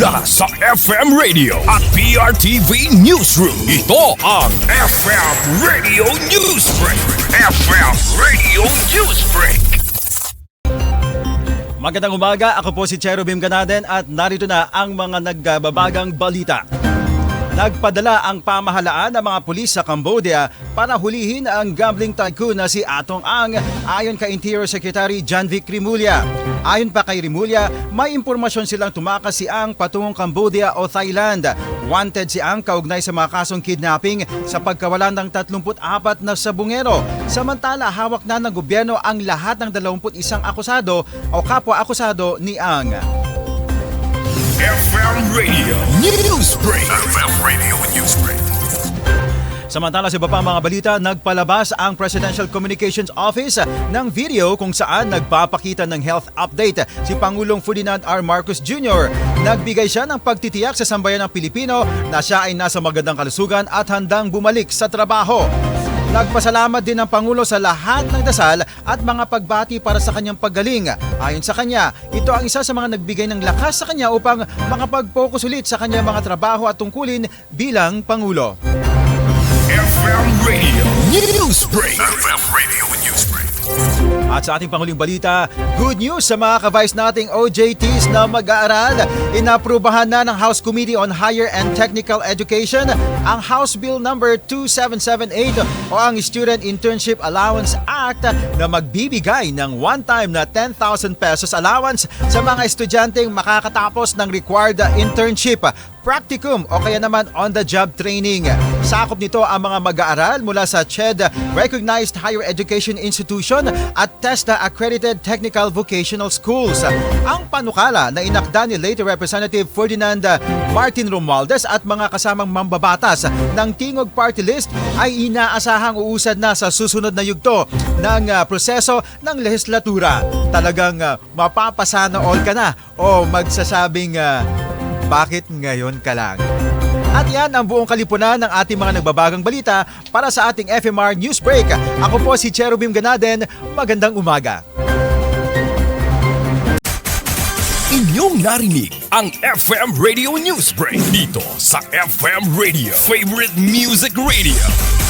Mula sa FM Radio at PRTV Newsroom, ito ang FM Radio Newsbreak. FM Radio Newsbreak. Magandang umaga, ako po si Cherubim Ganaden at narito na ang mga nagbabagang balita. Nagpadala ang pamahalaan ng mga pulis sa Cambodia para hulihin ang gambling tycoon na si Atong Ang ayon kay Interior Secretary Jan Vic Rimulya. Ayon pa kay Rimulya, may impormasyon silang tumakas si Ang patungong Cambodia o Thailand. Wanted si Ang kaugnay sa mga kasong kidnapping sa pagkawalan ng 34 na sabungero. Samantala, hawak na ng gobyerno ang lahat ng 21 akusado o kapwa-akusado ni Ang. FM Radio Newsbreak. FM Radio Newsbreak. Samantala sa iba pang mga balita, nagpalabas ang Presidential Communications Office ng video kung saan nagpapakita ng health update si Pangulong Ferdinand R. Marcos Jr. Nagbigay siya ng pagtitiyak sa sambayan ng Pilipino na siya ay nasa magandang kalusugan at handang bumalik sa trabaho. Nagpasalamat din ang Pangulo sa lahat ng dasal at mga pagbati para sa kanyang paggaling. Ayon sa kanya, ito ang isa sa mga nagbigay ng lakas sa kanya upang makapag-focus ulit sa kanyang mga trabaho at tungkulin bilang Pangulo. FM Radio Newsbreak. FM Radio Newsbreak. At sa ating panghuling balita, good news sa mga ka-vice nating OJTs na mag-aaral. Inaprubahan na ng House Committee on Higher and Technical Education ang House Bill number 2778 o ang Student Internship Allowance Act na magbibigay ng one-time na 10,000 pesos allowance sa mga estudyanteng makakatapos ng required internship, practicum o kaya naman on-the-job training. Sakop nito ang mga mag-aaral mula sa CHED Recognized Higher Education Institution at TESDA Accredited Technical Vocational Schools. Ang panukala na inakda ni late Representative Ferdinand Martin Romualdez at mga kasamang mambabatas ng Tingog Party List ay inaasahang uusad na sa susunod na yugto ng proseso ng lehislatura. Talagang mapapasana all ka na o magsasabing bakit ngayon ka lang? At yan ang buong kalipunan ng ating mga nagbabagang balita para sa ating FMR Newsbreak. Ako po si Cherubim Ganaden. Magandang umaga. Inyong narinig ang FM Radio Newsbreak dito sa FM Radio, Favorite Music Radio.